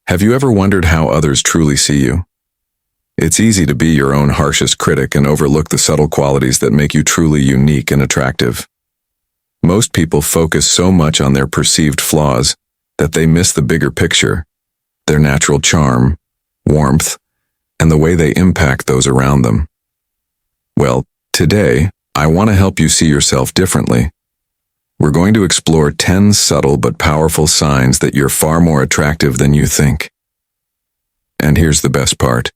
Have you ever wondered how others truly see you? It's easy to be your own harshest critic and overlook the subtle qualities that make you truly unique and attractive. Most people focus so much on their perceived flaws that they miss the bigger picture, their natural charm, warmth, and the way they impact those around them. Well, today, I want to help you see yourself differently. We're going to explore 10 subtle but powerful signs that you're far more attractive than you think. And here's the best part.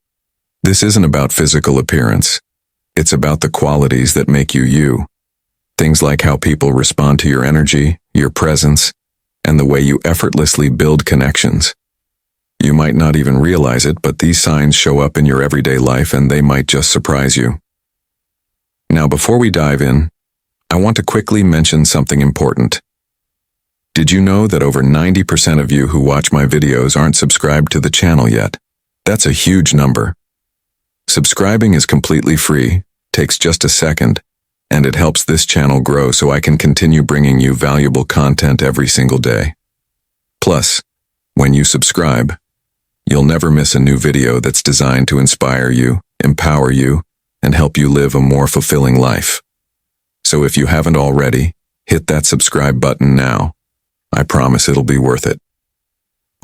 This isn't about physical appearance. It's about the qualities that make you you. Things like how people respond to your energy, your presence, and the way you effortlessly build connections. You might not even realize it, but these signs show up in your everyday life and they might just surprise you. Now, before we dive in, I want to quickly mention something important. Did you know that over 90% of you who watch my videos aren't subscribed to the channel yet? That's a huge number. Subscribing is completely free, takes just a second, and it helps this channel grow so I can continue bringing you valuable content every single day. Plus, when you subscribe, you'll never miss a new video that's designed to inspire you, empower you, and help you live a more fulfilling life. So if you haven't already, hit that subscribe button now. I promise it'll be worth it.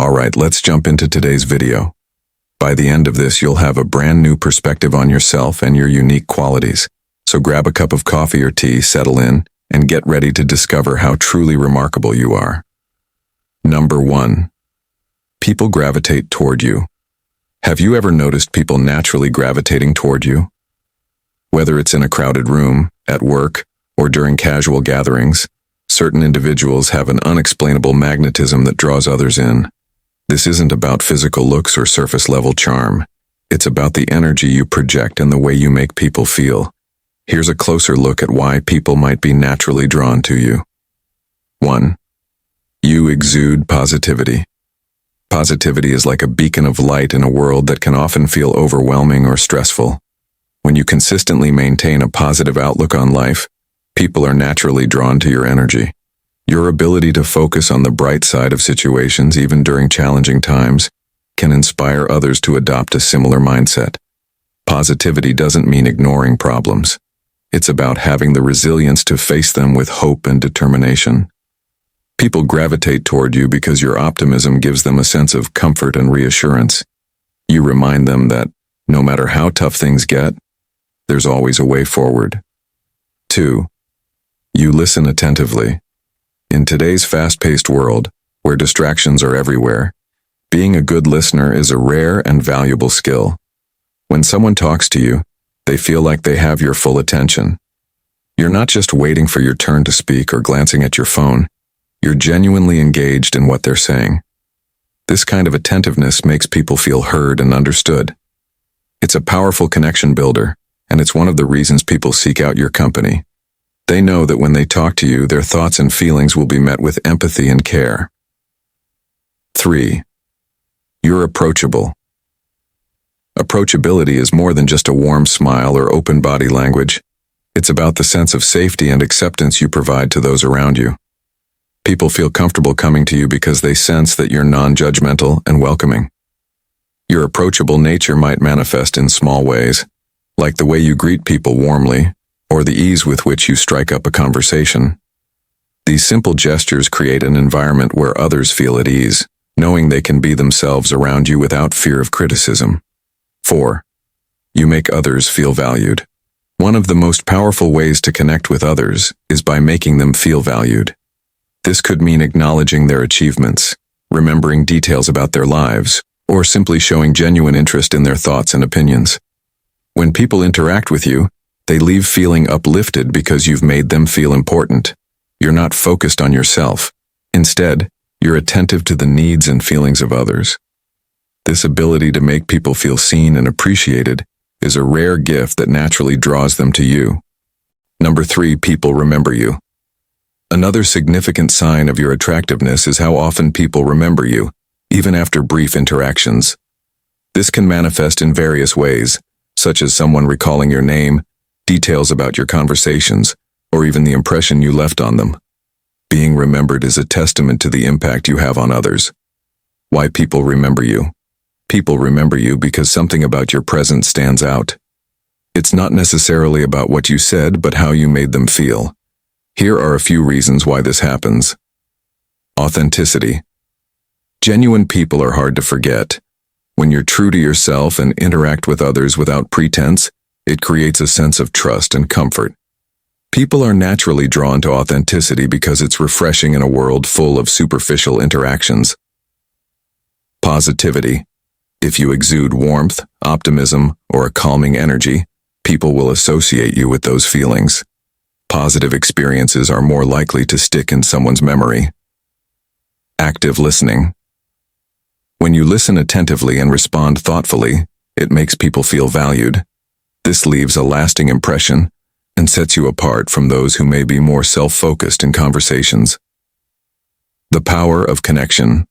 Alright, let's jump into today's video. By the end of this, you'll have a brand new perspective on yourself and your unique qualities. So grab a cup of coffee or tea, settle in, and get ready to discover how truly remarkable you are. Number 1. People gravitate toward you. Have you ever noticed people naturally gravitating toward you? Whether it's in a crowded room, at work, or during casual gatherings, certain individuals have an unexplainable magnetism that draws others in. This isn't about physical looks or surface-level charm. It's about the energy you project and the way you make people feel. Here's a closer look at why people might be naturally drawn to you. 1. You exude positivity. Positivity is like a beacon of light in a world that can often feel overwhelming or stressful. When you consistently maintain a positive outlook on life, people are naturally drawn to your energy. Your ability to focus on the bright side of situations, even during challenging times, can inspire others to adopt a similar mindset. Positivity doesn't mean ignoring problems. It's about having the resilience to face them with hope and determination. People gravitate toward you because your optimism gives them a sense of comfort and reassurance. You remind them that, no matter how tough things get, there's always a way forward. 2. You listen attentively. In today's fast-paced world, where distractions are everywhere, being a good listener is a rare and valuable skill. When someone talks to you, they feel like they have your full attention. You're not just waiting for your turn to speak or glancing at your phone. You're genuinely engaged in what they're saying. This kind of attentiveness makes people feel heard and understood. It's a powerful connection builder, and it's one of the reasons people seek out your company. They know that when they talk to you, their thoughts and feelings will be met with empathy and care. 3. You're approachable. Approachability is more than just a warm smile or open body language. It's about the sense of safety and acceptance you provide to those around you. People feel comfortable coming to you because they sense that you're non-judgmental and welcoming. Your approachable nature might manifest in small ways, like the way you greet people warmly, or the ease with which you strike up a conversation. These simple gestures create an environment where others feel at ease, knowing they can be themselves around you without fear of criticism. 4. You make others feel valued. One of the most powerful ways to connect with others is by making them feel valued. This could mean acknowledging their achievements, remembering details about their lives, or simply showing genuine interest in their thoughts and opinions. When people interact with you, they leave feeling uplifted because you've made them feel important. You're not focused on yourself. Instead, you're attentive to the needs and feelings of others. This ability to make people feel seen and appreciated is a rare gift that naturally draws them to you. Number 3, people remember you. Another significant sign of your attractiveness is how often people remember you, even after brief interactions. This can manifest in various ways, such as someone recalling your name, details about your conversations, or even the impression you left on them. Being remembered is a testament to the impact you have on others. Why people remember you. People remember you because something about your presence stands out. It's not necessarily about what you said, but how you made them feel. Here are a few reasons why this happens. Authenticity. Genuine people are hard to forget. When you're true to yourself and interact with others without pretense, it creates a sense of trust and comfort. People are naturally drawn to authenticity because it's refreshing in a world full of superficial interactions. Positivity. If you exude warmth, optimism, or a calming energy, people will associate you with those feelings. Positive experiences are more likely to stick in someone's memory. Active listening. When you listen attentively and respond thoughtfully, it makes people feel valued. This leaves a lasting impression and sets you apart from those who may be more self-focused in conversations. The power of connection.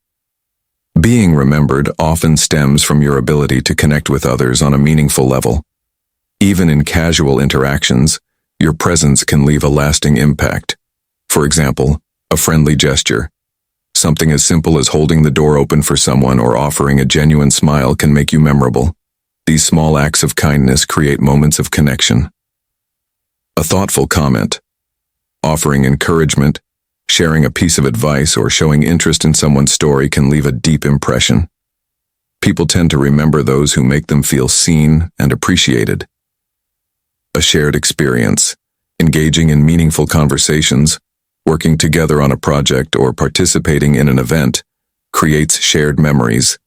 Being remembered often stems from your ability to connect with others on a meaningful level. Even in casual interactions, your presence can leave a lasting impact. For example, a friendly gesture. Something as simple as holding the door open for someone or offering a genuine smile can make you memorable. These small acts of kindness create moments of connection. A thoughtful comment. Offering encouragement, sharing a piece of advice, or showing interest in someone's story can leave a deep impression. People tend to remember those who make them feel seen and appreciated. A shared experience. Engaging in meaningful conversations, working together on a project, or participating in an event creates shared memories.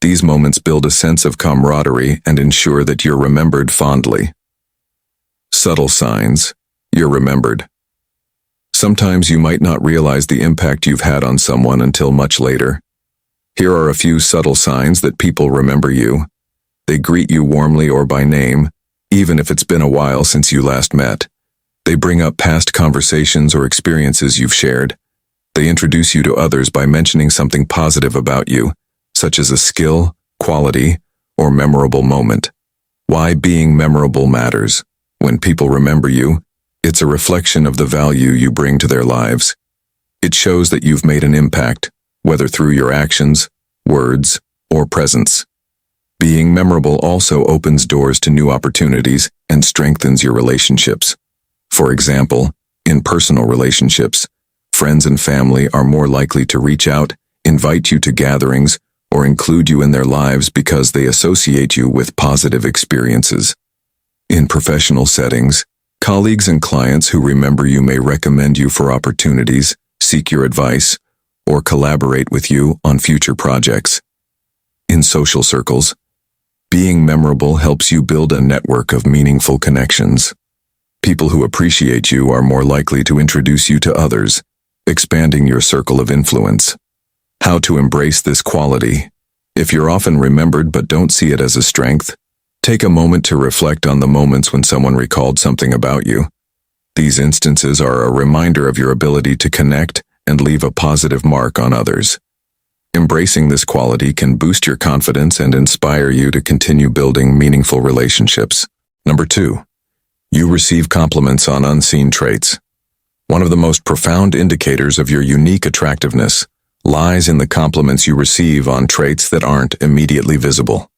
These moments build a sense of camaraderie and ensure that you're remembered fondly. Subtle signs. You're remembered. Sometimes you might not realize the impact you've had on someone until much later. Here are a few subtle signs that people remember you. They greet you warmly or by name, even if it's been a while since you last met. They bring up past conversations or experiences you've shared. They introduce you to others by mentioning something positive about you, such as a skill, quality, or memorable moment. Why being memorable matters. When people remember you, it's a reflection of the value you bring to their lives. It shows that you've made an impact, whether through your actions, words, or presence. Being memorable also opens doors to new opportunities and strengthens your relationships. For example, in personal relationships, friends and family are more likely to reach out, invite you to gatherings, or include you in their lives because they associate you with positive experiences. In professional settings, colleagues and clients who remember you may recommend you for opportunities, seek your advice, or collaborate with you on future projects. In social circles, being memorable helps you build a network of meaningful connections. People who appreciate you are more likely to introduce you to others, expanding your circle of influence. How to embrace this quality. If you're often remembered but don't see it as a strength, take a moment to reflect on the moments when someone recalled something about you. These instances are a reminder of your ability to connect and leave a positive mark on others. Embracing this quality can boost your confidence and inspire you to continue building meaningful relationships. Number 2. You receive compliments on unseen traits. One of the most profound indicators of your unique attractiveness lies in the compliments you receive on traits that aren't immediately visible.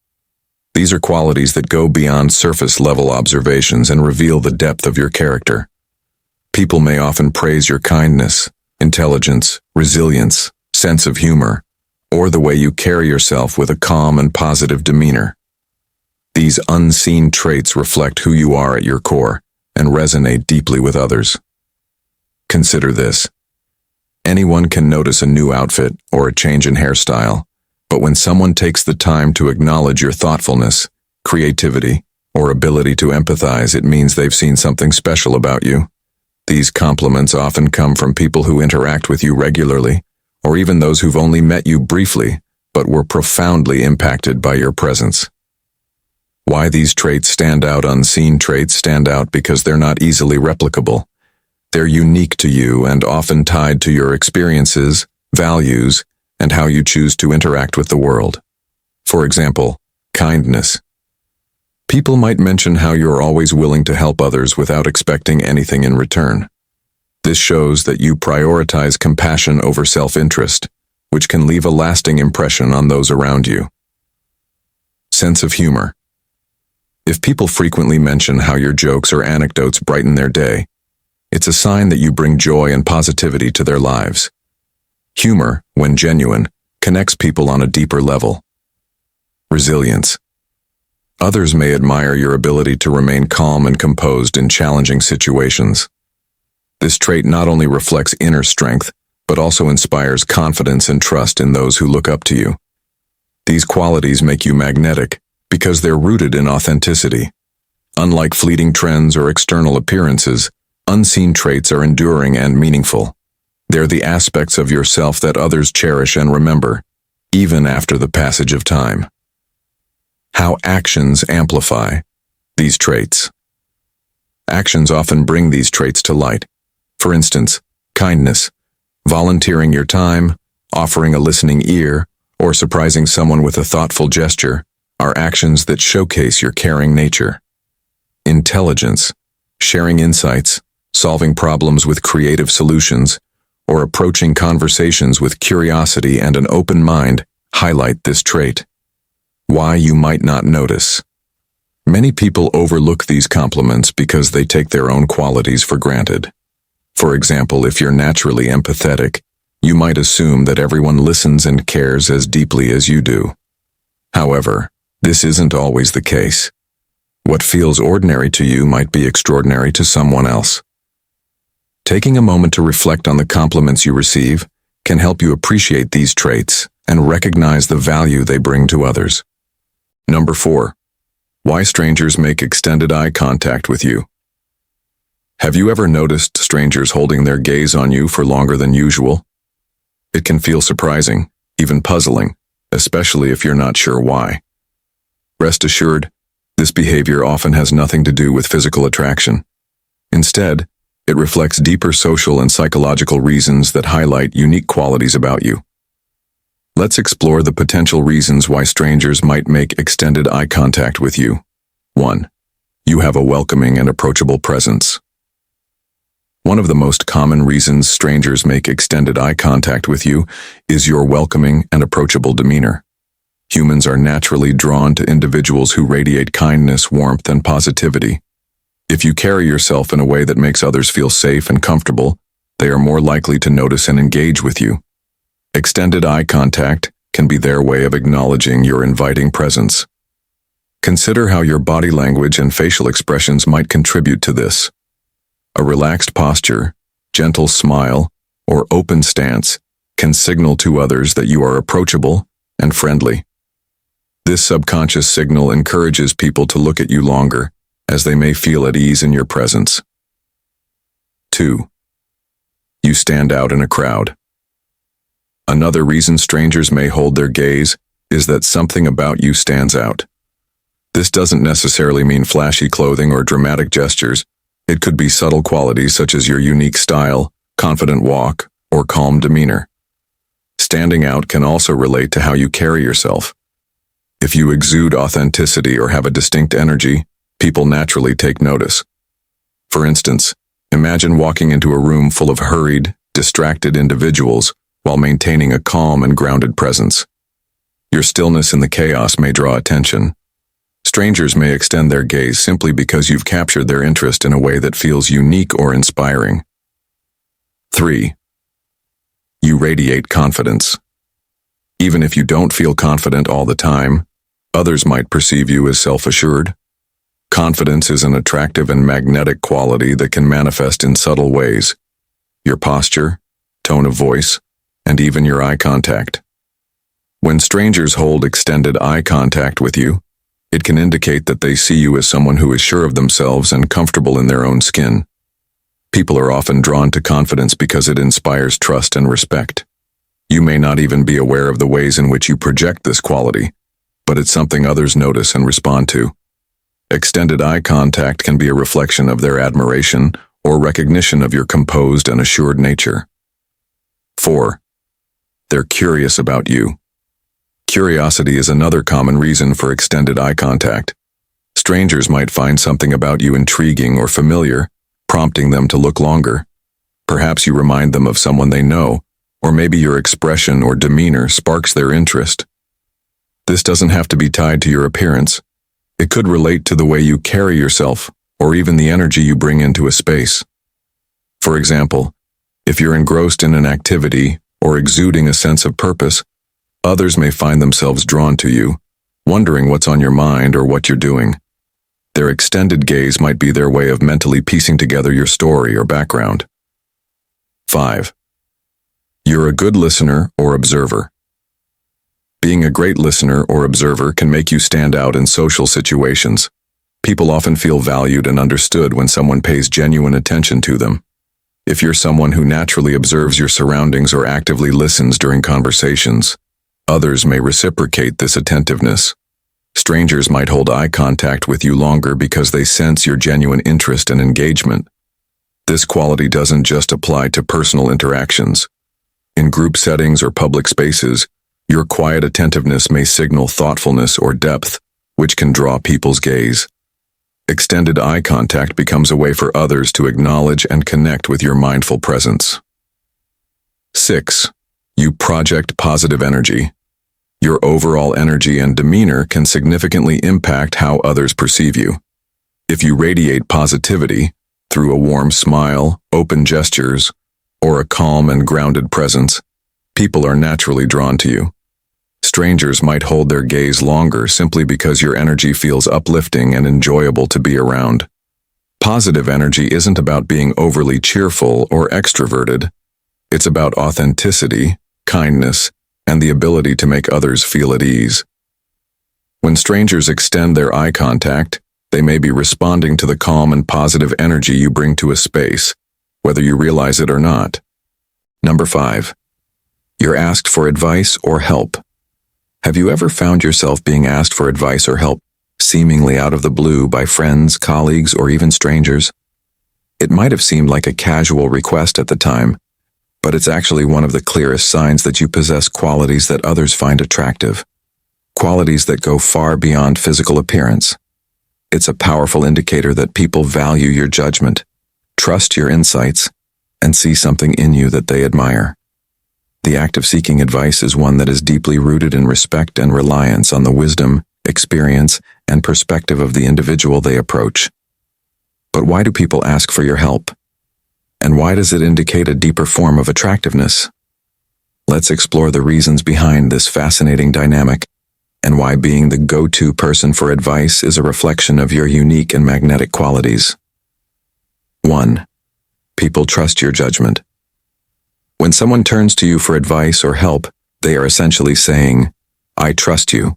These are qualities that go beyond surface-level observations and reveal the depth of your character. People may often praise your kindness, intelligence, resilience, sense of humor, or the way you carry yourself with a calm and positive demeanor. These unseen traits reflect who you are at your core and resonate deeply with others. Consider this. Anyone can notice a new outfit or a change in hairstyle, but when someone takes the time to acknowledge your thoughtfulness, creativity, or ability to empathize, it means they've seen something special about you. These compliments often come from people who interact with you regularly, or even those who've only met you briefly, but were profoundly impacted by your presence. Why these traits stand out? Unseen traits stand out because they're not easily replicable. They're unique to you and often tied to your experiences, values, and how you choose to interact with the world. For example, kindness. People might mention how you're always willing to help others without expecting anything in return. This shows that you prioritize compassion over self-interest, which can leave a lasting impression on those around you. Sense of humor. If people frequently mention how your jokes or anecdotes brighten their day, it's a sign that you bring joy and positivity to their lives. Humor, when genuine, connects people on a deeper level. Resilience. Others may admire your ability to remain calm and composed in challenging situations. This trait not only reflects inner strength, but also inspires confidence and trust in those who look up to you. These qualities make you magnetic because they're rooted in authenticity. Unlike fleeting trends or external appearances, unseen traits are enduring and meaningful. They're the aspects of yourself that others cherish and remember, even after the passage of time. How actions amplify these traits. Actions often bring these traits to light. For instance, kindness, volunteering your time, offering a listening ear, or surprising someone with a thoughtful gesture are actions that showcase your caring nature. Intelligence, sharing insights, solving problems with creative solutions, or approaching conversations with curiosity and an open mind highlight this trait. Why you might not notice. Many people overlook these compliments because they take their own qualities for granted. For example, if you're naturally empathetic, you might assume that everyone listens and cares as deeply as you do. However, this isn't always the case. What feels ordinary to you might be extraordinary to someone else. Taking a moment to reflect on the compliments you receive can help you appreciate these traits and recognize the value they bring to others. Number 4. Why strangers make extended eye contact with you. Have you ever noticed strangers holding their gaze on you for longer than usual? It can feel surprising, even puzzling, especially if you're not sure why. Rest assured, this behavior often has nothing to do with physical attraction. Instead, it reflects deeper social and psychological reasons that highlight unique qualities about you. Let's explore the potential reasons why strangers might make extended eye contact with you. 1. You have a welcoming and approachable presence. One of the most common reasons strangers make extended eye contact with you is your welcoming and approachable demeanor. Humans are naturally drawn to individuals who radiate kindness, warmth, and positivity. If you carry yourself in a way that makes others feel safe and comfortable, they are more likely to notice and engage with you. Extended eye contact can be their way of acknowledging your inviting presence. Consider how your body language and facial expressions might contribute to this. A relaxed posture, gentle smile, or open stance can signal to others that you are approachable and friendly. This subconscious signal encourages people to look at you longer, as they may feel at ease in your presence. 2. You stand out in a crowd. Another reason strangers may hold their gaze is that something about you stands out. This doesn't necessarily mean flashy clothing or dramatic gestures. It could be subtle qualities such as your unique style, confident walk, or calm demeanor. Standing out can also relate to how you carry yourself. If you exude authenticity or have a distinct energy, people naturally take notice. For instance, imagine walking into a room full of hurried, distracted individuals while maintaining a calm and grounded presence. Your stillness in the chaos may draw attention. Strangers may extend their gaze simply because you've captured their interest in a way that feels unique or inspiring. 3. You radiate confidence. Even if you don't feel confident all the time, others might perceive you as self-assured. Confidence is an attractive and magnetic quality that can manifest in subtle ways. Your posture, tone of voice, and even your eye contact. When strangers hold extended eye contact with you, it can indicate that they see you as someone who is sure of themselves and comfortable in their own skin. People are often drawn to confidence because it inspires trust and respect. You may not even be aware of the ways in which you project this quality, but it's something others notice and respond to. Extended eye contact can be a reflection of their admiration or recognition of your composed and assured nature. 4. They're curious about you. Curiosity is another common reason for extended eye contact. Strangers might find something about you intriguing or familiar, prompting them to look longer. Perhaps you remind them of someone they know, Or maybe your expression or demeanor sparks their interest. This doesn't have to be tied to your appearance. It could relate to the way you carry yourself, or even the energy you bring into a space. For example, if you're engrossed in an activity or exuding a sense of purpose, others may find themselves drawn to you, wondering what's on your mind or what you're doing. Their extended gaze might be their way of mentally piecing together your story or background. 5. You're a good listener or observer. Being a great listener or observer can make you stand out in social situations. People often feel valued and understood when someone pays genuine attention to them. If you're someone who naturally observes your surroundings or actively listens during conversations, others may reciprocate this attentiveness. Strangers might hold eye contact with you longer because they sense your genuine interest and engagement. This quality doesn't just apply to personal interactions. In group settings or public spaces, your quiet attentiveness may signal thoughtfulness or depth, which can draw people's gaze. Extended eye contact becomes a way for others to acknowledge and connect with your mindful presence. 6. You project positive energy. Your overall energy and demeanor can significantly impact how others perceive you. If you radiate positivity through a warm smile, open gestures, or a calm and grounded presence, people are naturally drawn to you. Strangers might hold their gaze longer simply because your energy feels uplifting and enjoyable to be around. Positive energy isn't about being overly cheerful or extroverted. It's about authenticity, kindness, and the ability to make others feel at ease. When strangers extend their eye contact, they may be responding to the calm and positive energy you bring to a space, whether you realize it or not. Number 5. You're asked for advice or help. Have you ever found yourself being asked for advice or help, seemingly out of the blue by friends, colleagues, or even strangers? It might have seemed like a casual request at the time, but it's actually one of the clearest signs that you possess qualities that others find attractive, qualities that go far beyond physical appearance. It's a powerful indicator that people value your judgment, trust your insights, and see something in you that they admire. The act of seeking advice is one that is deeply rooted in respect and reliance on the wisdom, experience, and perspective of the individual they approach. But why do people ask for your help? And why does it indicate a deeper form of attractiveness? Let's explore the reasons behind this fascinating dynamic and why being the go-to person for advice is a reflection of your unique and magnetic qualities. 1. People trust your judgment. When someone turns to you for advice or help, they are essentially saying, "I trust you."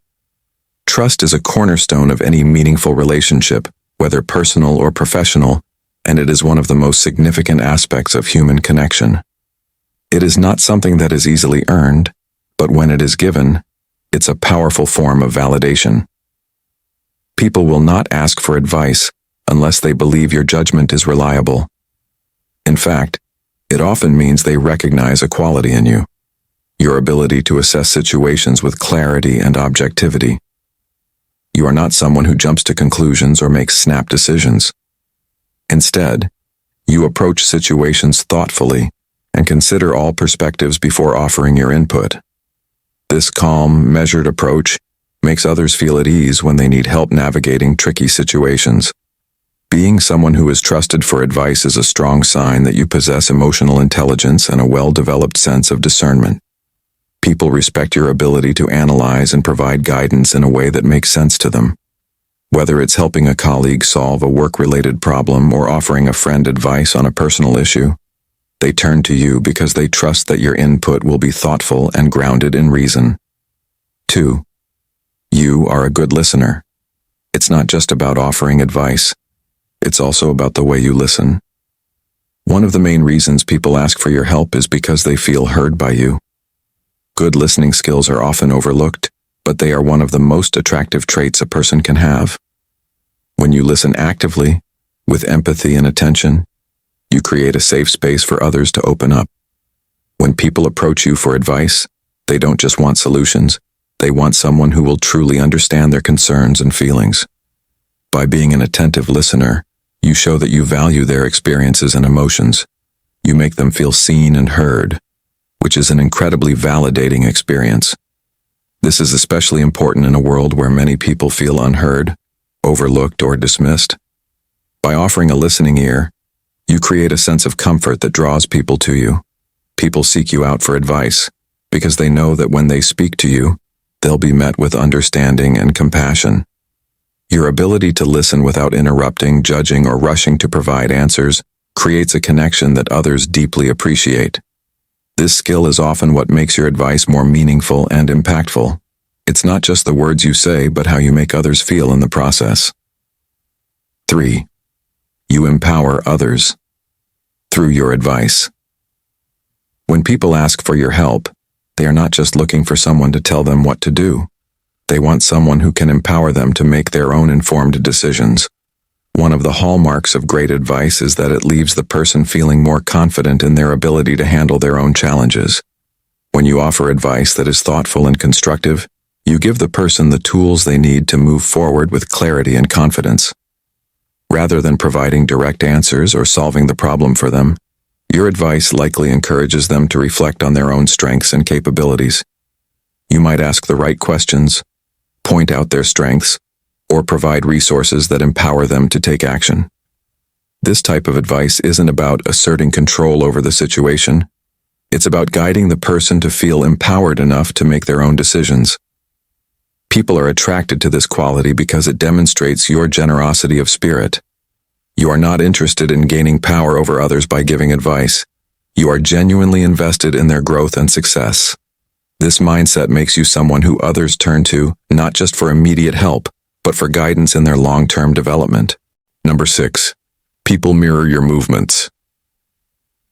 Trust is a cornerstone of any meaningful relationship, whether personal or professional, and it is one of the most significant aspects of human connection. It is not something that is easily earned, but when it is given, it's a powerful form of validation. People will not ask for advice unless they believe your judgment is reliable. In fact, it often means they recognize a quality in you, your ability to assess situations with clarity and objectivity. You are not someone who jumps to conclusions or makes snap decisions. Instead, you approach situations thoughtfully and consider all perspectives before offering your input. This calm, measured approach makes others feel at ease when they need help navigating tricky situations. Being someone who is trusted for advice is a strong sign that you possess emotional intelligence and a well-developed sense of discernment. People respect your ability to analyze and provide guidance in a way that makes sense to them. Whether it's helping a colleague solve a work-related problem or offering a friend advice on a personal issue, they turn to you because they trust that your input will be thoughtful and grounded in reason. 2. You are a good listener. It's not just about offering advice. It's also about the way you listen. One of the main reasons people ask for your help is because they feel heard by you. Good listening skills are often overlooked, but they are one of the most attractive traits a person can have. When you listen actively, with empathy and attention, you create a safe space for others to open up. When people approach you for advice, they don't just want solutions, they want someone who will truly understand their concerns and feelings. By being an attentive listener, you show that you value their experiences and emotions. You make them feel seen and heard, which is an incredibly validating experience. This is especially important in a world where many people feel unheard, overlooked, or dismissed. By offering a listening ear, you create a sense of comfort that draws people to you. People seek you out for advice because they know that when they speak to you, they'll be met with understanding and compassion. Your ability to listen without interrupting, judging, or rushing to provide answers creates a connection that others deeply appreciate. This skill is often what makes your advice more meaningful and impactful. It's not just the words you say, but how you make others feel in the process. 3. You empower others through your advice. When people ask for your help, they are not just looking for someone to tell them what to do. They want someone who can empower them to make their own informed decisions. One of the hallmarks of great advice is that it leaves the person feeling more confident in their ability to handle their own challenges. When you offer advice that is thoughtful and constructive, you give the person the tools they need to move forward with clarity and confidence. Rather than providing direct answers or solving the problem for them, your advice likely encourages them to reflect on their own strengths and capabilities. You might ask the right questions, point out their strengths, or provide resources that empower them to take action. This type of advice isn't about asserting control over the situation. It's about guiding the person to feel empowered enough to make their own decisions. People are attracted to this quality because it demonstrates your generosity of spirit. You are not interested in gaining power over others by giving advice. You are genuinely invested in their growth and success. This mindset makes you someone who others turn to, not just for immediate help, but for guidance in their long-term development. 6. People mirror your movements.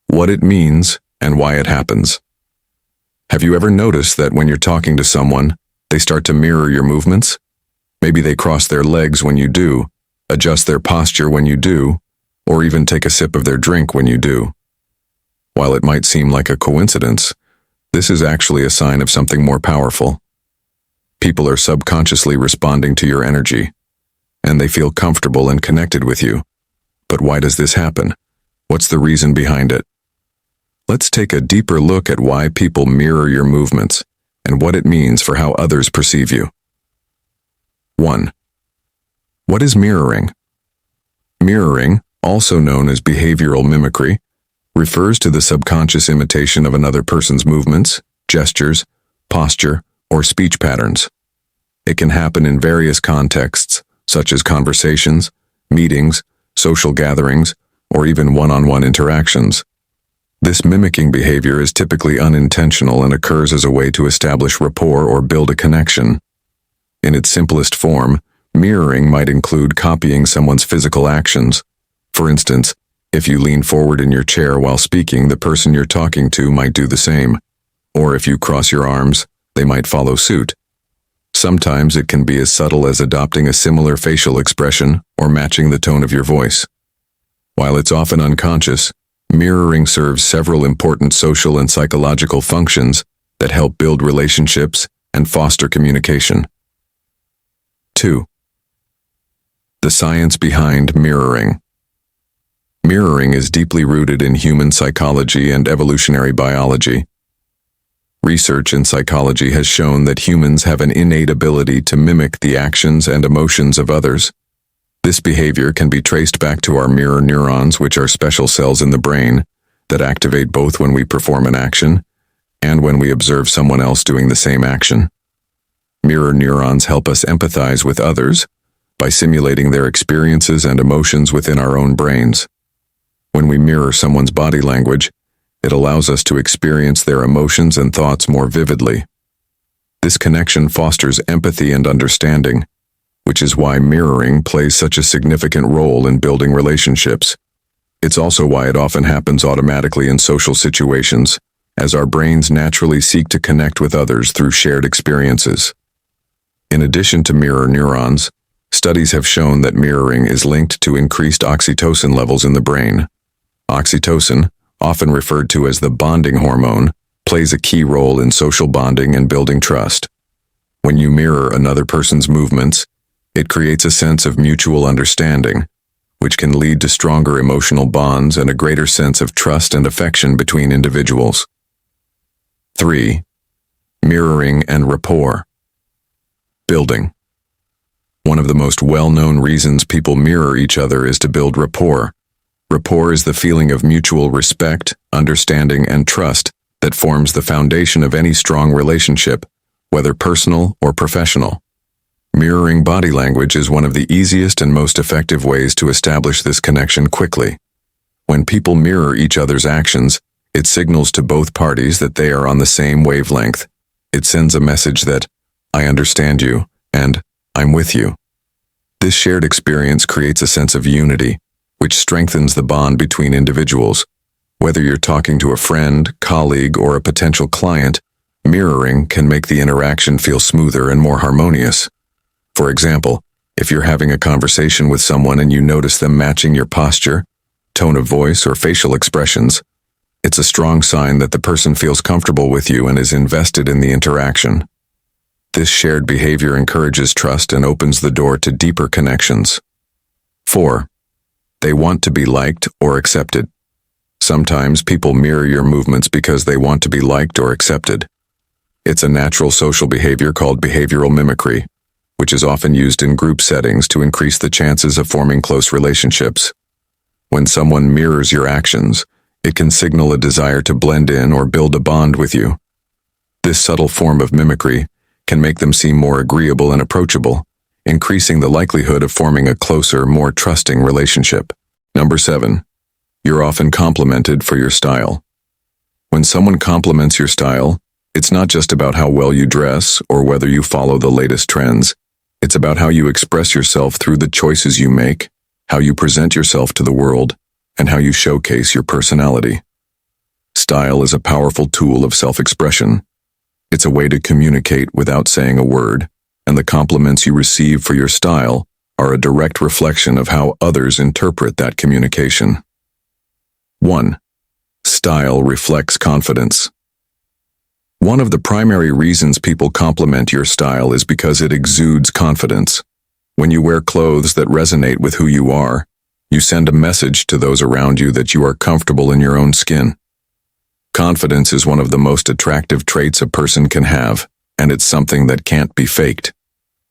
What it means and why it happens. Have you ever noticed that when you're talking to someone, they start to mirror your movements? Maybe they cross their legs when you do, adjust their posture when you do, or even take a sip of their drink when you do. While it might seem like a coincidence, this is actually a sign of something more powerful. People are subconsciously responding to your energy, and they feel comfortable and connected with you. But why does this happen? What's the reason behind it? Let's take a deeper look at why people mirror your movements and what it means for how others perceive you. 1. What is mirroring? Mirroring, also known as behavioral mimicry, refers to the subconscious imitation of another person's movements, gestures, posture, or speech patterns. It can happen in various contexts, such as conversations, meetings, social gatherings, or even one-on-one interactions. This mimicking behavior is typically unintentional and occurs as a way to establish rapport or build a connection. In its simplest form, mirroring might include copying someone's physical actions. For instance, if you lean forward in your chair while speaking, the person you're talking to might do the same. Or if you cross your arms, they might follow suit. Sometimes it can be as subtle as adopting a similar facial expression or matching the tone of your voice. While it's often unconscious, mirroring serves several important social and psychological functions that help build relationships and foster communication. 2. The science behind mirroring. Mirroring is deeply rooted in human psychology and evolutionary biology. Research in psychology has shown that humans have an innate ability to mimic the actions and emotions of others. This behavior can be traced back to our mirror neurons, which are special cells in the brain that activate both when we perform an action and when we observe someone else doing the same action. Mirror neurons help us empathize with others by simulating their experiences and emotions within our own brains. When we mirror someone's body language, it allows us to experience their emotions and thoughts more vividly. This connection fosters empathy and understanding, which is why mirroring plays such a significant role in building relationships. It's also why it often happens automatically in social situations, as our brains naturally seek to connect with others through shared experiences. In addition to mirror neurons, studies have shown that mirroring is linked to increased oxytocin levels in the brain. Oxytocin, often referred to as the bonding hormone, plays a key role in social bonding and building trust. When you mirror another person's movements, it creates a sense of mutual understanding, which can lead to stronger emotional bonds and a greater sense of trust and affection between individuals. 3. Mirroring and rapport. Building. One of the most well-known reasons people mirror each other is to build rapport. Rapport is the feeling of mutual respect, understanding, and trust that forms the foundation of any strong relationship, whether personal or professional. Mirroring body language is one of the easiest and most effective ways to establish this connection quickly. When people mirror each other's actions, it signals to both parties that they are on the same wavelength. It sends a message that, "I understand you," and "I'm with you." This shared experience creates a sense of unity, which strengthens the bond between individuals. Whether you're talking to a friend, colleague, or a potential client, mirroring can make the interaction feel smoother and more harmonious. For example, if you're having a conversation with someone and you notice them matching your posture, tone of voice, or facial expressions, it's a strong sign that the person feels comfortable with you and is invested in the interaction. This shared behavior encourages trust and opens the door to deeper connections. 4. They want to be liked or accepted. Sometimes people mirror your movements because they want to be liked or accepted. It's a natural social behavior called behavioral mimicry, which is often used in group settings to increase the chances of forming close relationships. When someone mirrors your actions, it can signal a desire to blend in or build a bond with you. This subtle form of mimicry can make them seem more agreeable and approachable, increasing the likelihood of forming a closer, more trusting relationship. Number 7. You're often complimented for your style. When someone compliments your style, it's not just about how well you dress or whether you follow the latest trends. It's about how you express yourself through the choices you make, how you present yourself to the world, and how you showcase your personality. Style is a powerful tool of self-expression. It's a way to communicate without saying a word, and the compliments you receive for your style are a direct reflection of how others interpret that communication. 1. Style reflects confidence. One of the primary reasons people compliment your style is because it exudes confidence. When you wear clothes that resonate with who you are, you send a message to those around you that you are comfortable in your own skin. Confidence is one of the most attractive traits a person can have, and it's something that can't be faked.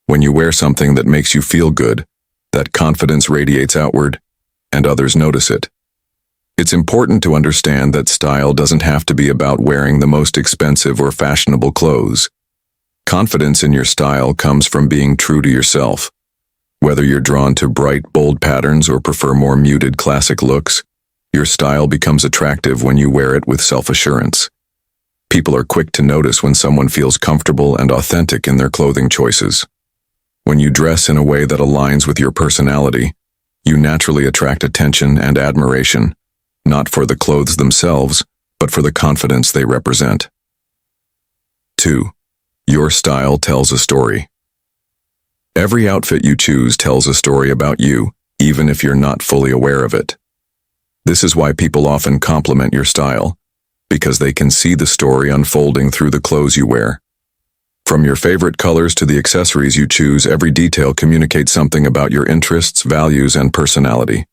When you wear something that makes you feel good, that confidence radiates outward, and others notice it. It's important to understand that style doesn't have to be about wearing the most expensive or fashionable clothes. Confidence in your style comes from being true to yourself. Whether you're drawn to bright, bold patterns or prefer more muted classic looks, your style becomes attractive when you wear it with self-assurance. People are quick to notice when someone feels comfortable and authentic in their clothing choices. When you dress in a way that aligns with your personality, you naturally attract attention and admiration, not for the clothes themselves, but for the confidence they represent. 2. Your style tells a story. Every outfit you choose tells a story about you, even if you're not fully aware of it. This is why people often compliment your style, because they can see the story unfolding through the clothes you wear. From your favorite colors to the accessories you choose, every detail communicates something about your interests, values, and personality.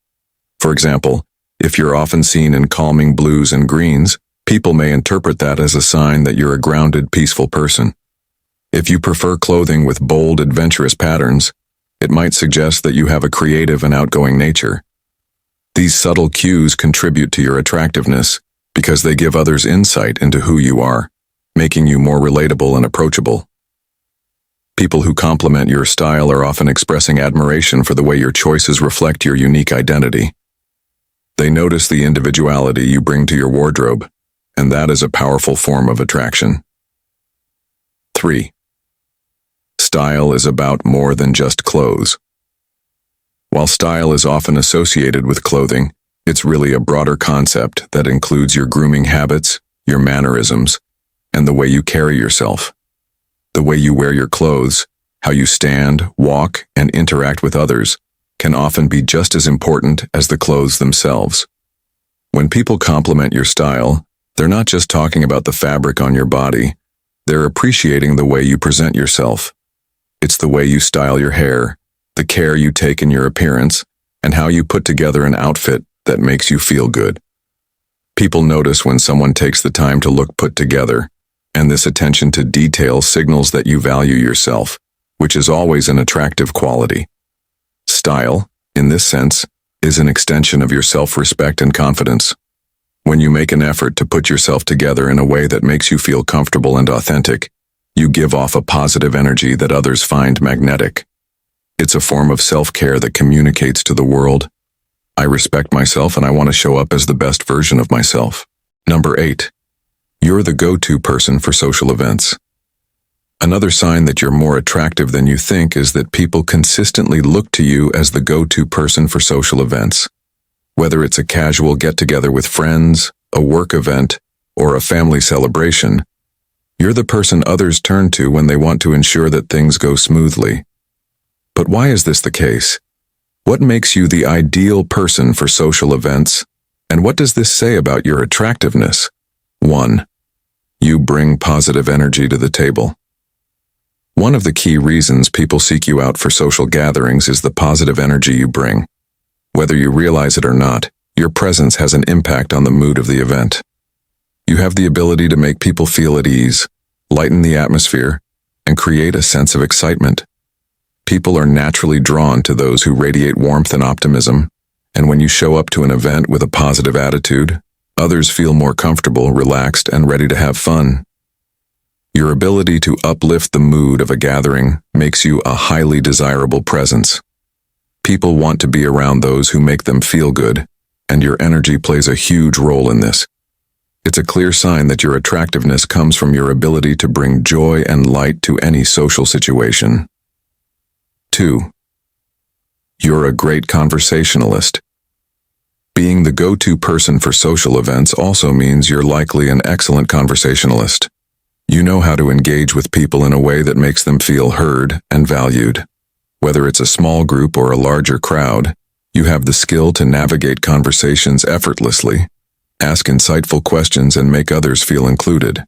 For example, if you're often seen in calming blues and greens, people may interpret that as a sign that you're a grounded, peaceful person. If you prefer clothing with bold, adventurous patterns, it might suggest that you have a creative and outgoing nature. These subtle cues contribute to your attractiveness because they give others insight into who you are, making you more relatable and approachable. People who compliment your style are often expressing admiration for the way your choices reflect your unique identity. They notice the individuality you bring to your wardrobe, and that is a powerful form of attraction. 3. Style is about more than just clothes. While style is often associated with clothing, it's really a broader concept that includes your grooming habits, your mannerisms, and the way you carry yourself. The way you wear your clothes, how you stand, walk, and interact with others can often be just as important as the clothes themselves. When people compliment your style, they're not just talking about the fabric on your body, they're appreciating the way you present yourself. It's the way you style your hair, the care you take in your appearance, and how you put together an outfit that makes you feel good. People notice when someone takes the time to look put together, And this attention to detail signals that you value yourself, which is always an attractive quality. Style, in this sense, is an extension of your self-respect and confidence. When you make an effort to put yourself together in a way that makes you feel comfortable and authentic, you give off a positive energy that others find magnetic. It's a form of self-care that communicates to the world, I respect myself and I want to show up as the best version of myself. Number 8. You're the go-to person for social events. Another sign that you're more attractive than you think is that people consistently look to you as the go-to person for social events. Whether it's a casual get-together with friends, a work event, or a family celebration, you're the person others turn to when they want to ensure that things go smoothly. But why is this the case? What makes you the ideal person for social events, and what does this say about your attractiveness? 1. You bring positive energy to the table. One of the key reasons people seek you out for social gatherings is the positive energy you bring. Whether you realize it or not, your presence has an impact on the mood of the event. You have the ability to make people feel at ease, lighten the atmosphere, and create a sense of excitement. People are naturally drawn to those who radiate warmth and optimism, and when you show up to an event with a positive attitude, others feel more comfortable, relaxed, and ready to have fun. Your ability to uplift the mood of a gathering makes you a highly desirable presence. People want to be around those who make them feel good, and your energy plays a huge role in this. It's a clear sign that your attractiveness comes from your ability to bring joy and light to any social situation. 2. You're a great conversationalist. Being the go-to person for social events also means you're likely an excellent conversationalist. You know how to engage with people in a way that makes them feel heard and valued. Whether it's a small group or a larger crowd, you have the skill to navigate conversations effortlessly, ask insightful questions, and make others feel included.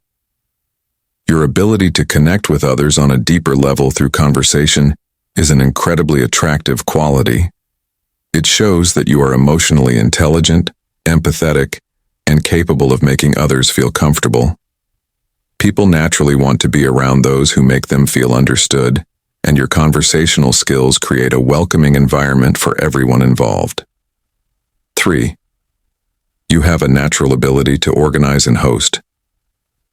Your ability to connect with others on a deeper level through conversation is an incredibly attractive quality. It shows that you are emotionally intelligent, empathetic, and capable of making others feel comfortable. People naturally want to be around those who make them feel understood, and your conversational skills create a welcoming environment for everyone involved. 3. You have a natural ability to organize and host.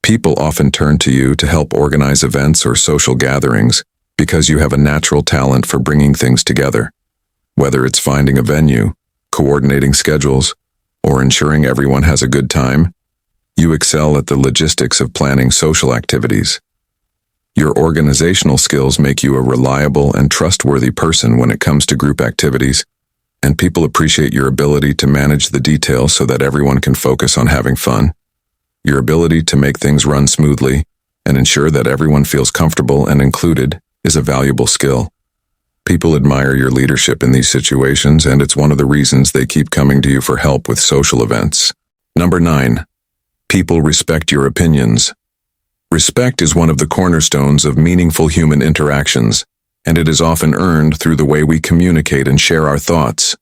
People often turn to you to help organize events or social gatherings because you have a natural talent for bringing things together. Whether it's finding a venue, coordinating schedules, or ensuring everyone has a good time, you excel at the logistics of planning social activities. Your organizational skills make you a reliable and trustworthy person when it comes to group activities, and people appreciate your ability to manage the details so that everyone can focus on having fun. Your ability to make things run smoothly and ensure that everyone feels comfortable and included is a valuable skill. People admire your leadership in these situations, and it's one of the reasons they keep coming to you for help with social events. Number 9. People respect your opinions. Respect is one of the cornerstones of meaningful human interactions, and it is often earned through the way we communicate and share our thoughts.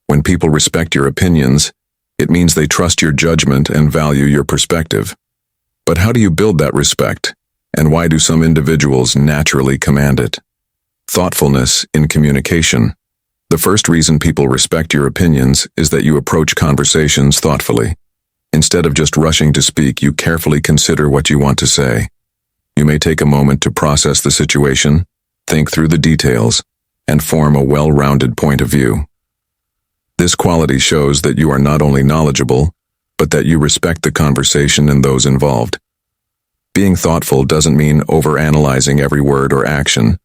When people respect your opinions, it means they trust your judgment and value your perspective. But how do you build that respect, and why do some individuals naturally command it? Thoughtfulness in communication. The first reason people respect your opinions is that you approach conversations thoughtfully. Instead of just rushing to speak, you carefully consider what you want to say. You may take a moment to process the situation, think through the details, and form a well-rounded point of view. This quality shows that you are not only knowledgeable, but that you respect the conversation and those involved. Being thoughtful doesn't mean overanalyzing every word or action,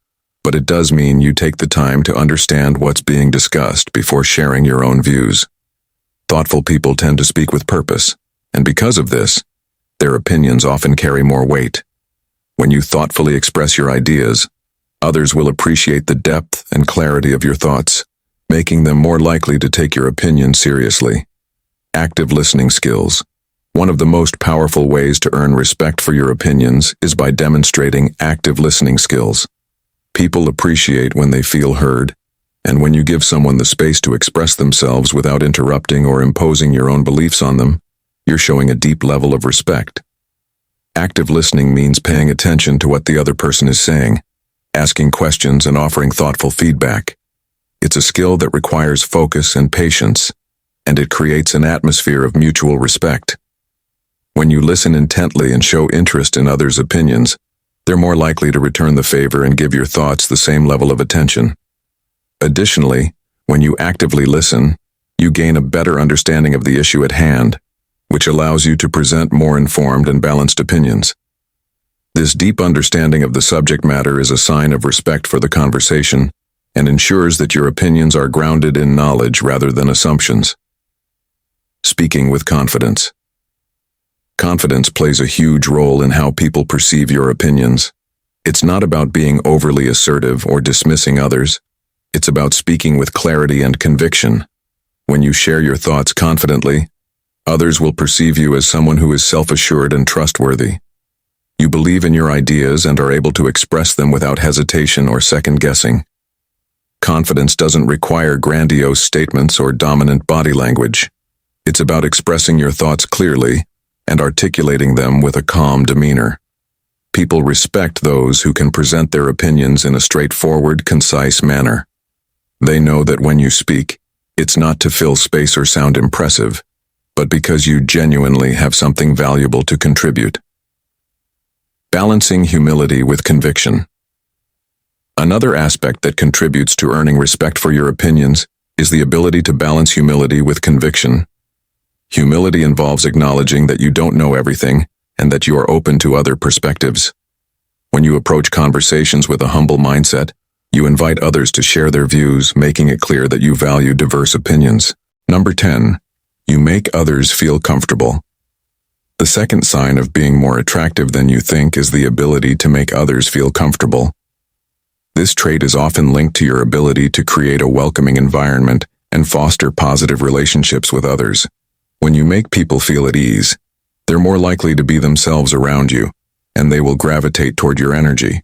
but it does mean you take the time to understand what's being discussed before sharing your own views. Thoughtful people tend to speak with purpose, and because of this, their opinions often carry more weight. When you thoughtfully express your ideas, others will appreciate the depth and clarity of your thoughts, making them more likely to take your opinion seriously. Active listening skills. One of the most powerful ways to earn respect for your opinions is by demonstrating active listening skills. People appreciate when they feel heard, and when you give someone the space to express themselves without interrupting or imposing your own beliefs on them, you're showing a deep level of respect. Active listening means paying attention to what the other person is saying, asking questions and offering thoughtful feedback. It's a skill that requires focus and patience, and it creates an atmosphere of mutual respect. When you listen intently and show interest in others' opinions, they're more likely to return the favor and give your thoughts the same level of attention. Additionally, when you actively listen, you gain a better understanding of the issue at hand, which allows you to present more informed and balanced opinions. This deep understanding of the subject matter is a sign of respect for the conversation and ensures that your opinions are grounded in knowledge rather than assumptions. Speaking with confidence. Confidence plays a huge role in how people perceive your opinions. It's not about being overly assertive or dismissing others. It's about speaking with clarity and conviction. When you share your thoughts confidently, others will perceive you as someone who is self-assured and trustworthy. You believe in your ideas and are able to express them without hesitation or second-guessing. Confidence doesn't require grandiose statements or dominant body language. It's about expressing your thoughts clearly and articulating them with a calm demeanor. People respect those who can present their opinions in a straightforward, concise manner. They know that when you speak, it's not to fill space or sound impressive, but because you genuinely have something valuable to contribute. Balancing humility with conviction. Another aspect that contributes to earning respect for your opinions is the ability to balance humility with conviction. Humility involves acknowledging that you don't know everything and that you are open to other perspectives. When you approach conversations with a humble mindset, you invite others to share their views, making it clear that you value diverse opinions. Number 10. You make others feel comfortable. The second sign of being more attractive than you think is the ability to make others feel comfortable. This trait is often linked to your ability to create a welcoming environment and foster positive relationships with others. When you make people feel at ease, they're more likely to be themselves around you, and they will gravitate toward your energy.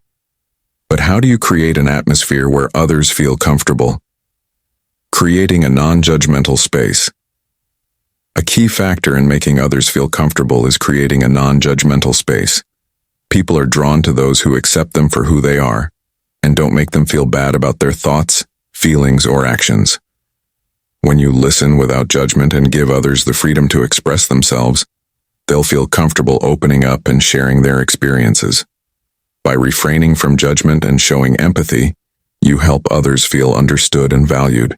But how do you create an atmosphere where others feel comfortable? Creating a non-judgmental space. A key factor in making others feel comfortable is creating a non-judgmental space. People are drawn to those who accept them for who they are, and don't make them feel bad about their thoughts, feelings, or actions. When you listen without judgment and give others the freedom to express themselves, they'll feel comfortable opening up and sharing their experiences. By refraining from judgment and showing empathy, you help others feel understood and valued.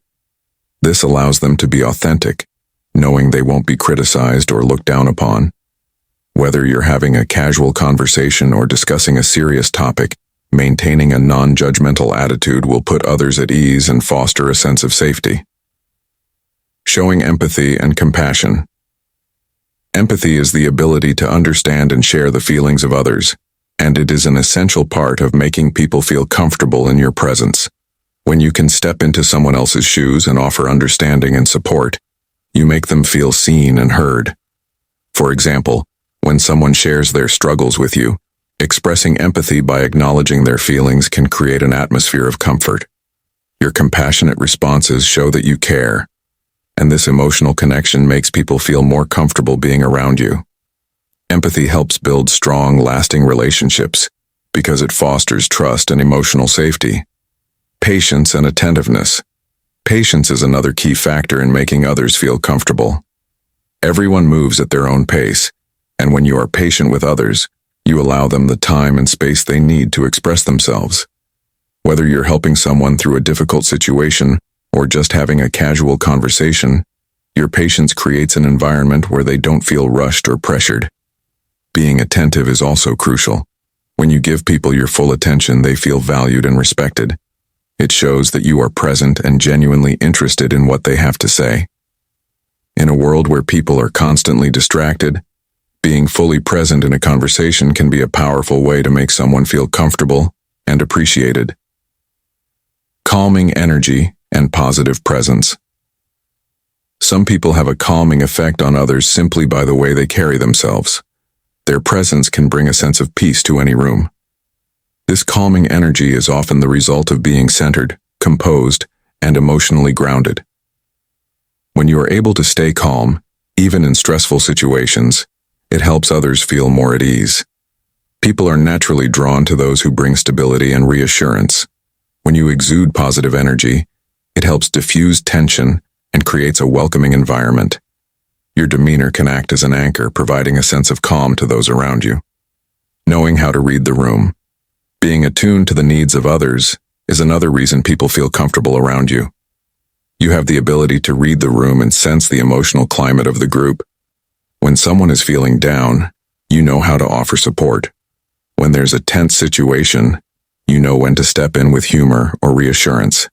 This allows them to be authentic, knowing they won't be criticized or looked down upon. Whether you're having a casual conversation or discussing a serious topic, maintaining a non-judgmental attitude will put others at ease and foster a sense of safety. Showing empathy and compassion. Empathy is the ability to understand and share the feelings of others, and it is an essential part of making people feel comfortable in your presence. When you can step into someone else's shoes and offer understanding and support, you make them feel seen and heard. For example, when someone shares their struggles with you, expressing empathy by acknowledging their feelings can create an atmosphere of comfort. Your compassionate responses show that you care, and this emotional connection makes people feel more comfortable being around you. Empathy helps build strong, lasting relationships because it fosters trust and emotional safety. Patience and attentiveness. Patience is another key factor in making others feel comfortable. Everyone moves at their own pace, and when you are patient with others, you allow them the time and space they need to express themselves. Whether you're helping someone through a difficult situation or just having a casual conversation, your patience creates an environment where they don't feel rushed or pressured. Being attentive is also crucial. When you give people your full attention, they feel valued and respected. It shows that you are present and genuinely interested in what they have to say. In a world where people are constantly distracted, being fully present in a conversation can be a powerful way to make someone feel comfortable and appreciated. Calming energy and positive presence. Some people have a calming effect on others simply by the way they carry themselves. Their presence can bring a sense of peace to any room. This calming energy is often the result of being centered, composed, and emotionally grounded. When you are able to stay calm, even in stressful situations, it helps others feel more at ease. People are naturally drawn to those who bring stability and reassurance. When you exude positive energy, it helps diffuse tension and creates a welcoming environment. Your demeanor can act as an anchor, providing a sense of calm to those around you. Knowing how to read the room. Being attuned to the needs of others is another reason people feel comfortable around you. You have the ability to read the room and sense the emotional climate of the group. When someone is feeling down, you know how to offer support. When there's a tense situation, you know when to step in with humor or reassurance.